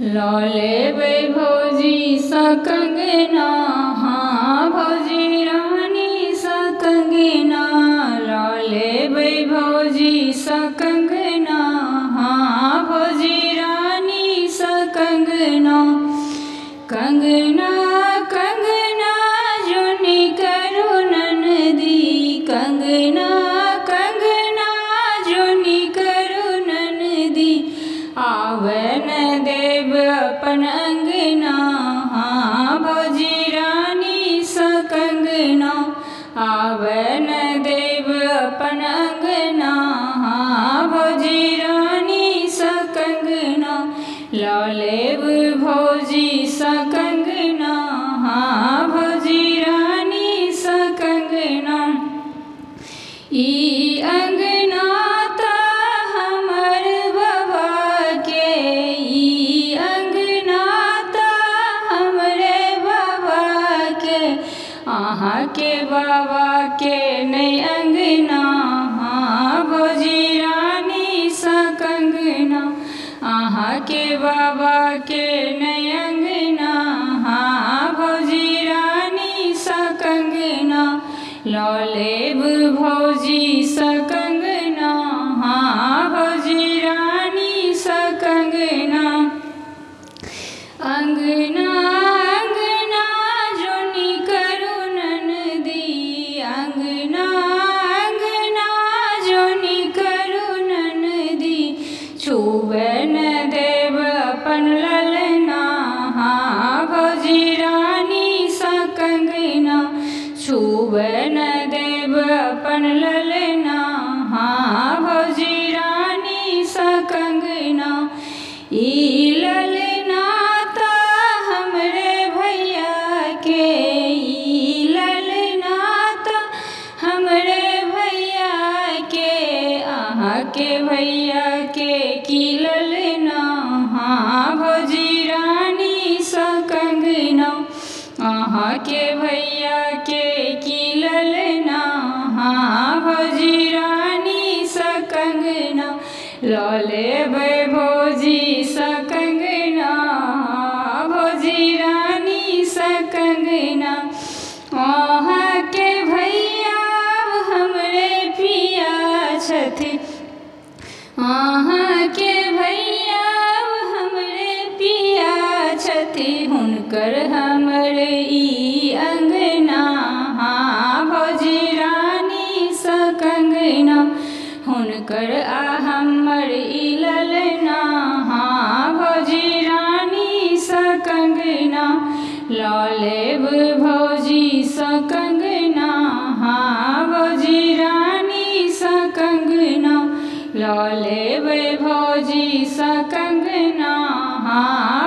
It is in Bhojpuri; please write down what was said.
लौले बै भौजी सा कंगना, हाँ भौजी रानी सा कंगना। लौले बै भौजी सा कंगना, हाँ भौजी रानी सा कंगना। कंगना कंगना जुनी करू ननदी, कंगना कंगना जुनी करू ननदी। आवन देव अपन अंगना, हाँ भौजी रानी सा कंगना। आवन देव अपन अंगना, हाँ भौजी रानी सा कंगना। लौलेब भौजी सा कंगना, हाँ भौजी रानी सा कंगना। ई अंगना ता हमर बाबा के, ई अंगना ता हमरे बाबा के। अहाँ के बाबा के नहीं अंगना, हाँ भौजी रानी सा कंगना। अहाँ के बाबा के नहीं अंगना, हाँ भौजी रानी सा कंगना। लौलेब भौजी सा कंगना, हाँ भौजी रानी सा कंगना। अंगना अंगना जुनी करू ननदी, अंगना अंगना जुनी करू ननदी। छुबन देव अपन ललना, हाँ भौजी रानी सा कंगना। छुबन देव अपन ललना, हाँ भौजी रानी सा कंगना। ई ललना ता हमरे भैया के, ई ललना ता हमरे भैया के। अहाँ के भैया के की ललना, हाँ भौजी रानी सा कंगना। अहाँ के भैया के की ललना, हाँ भौजी रानी सा कंगना। लौलेब भौजी सा कंगना, हाँ भौजी रानी सा कंगना। अहाँ के भैया हमरे पिया छथि, अहाँ के भैया हमरे पिया छथि। हुनकर हमर ई अंगना, हाँ भौजी रानी सा कंगना। हुनकर आ हमर ई ललना, हाँ भौजी रानी सा कंगना। लौलेब भौजी सा कंगना, हाँ भौजी रानी सा कंगना। लौलेब भौजी सा कंगना, हाँ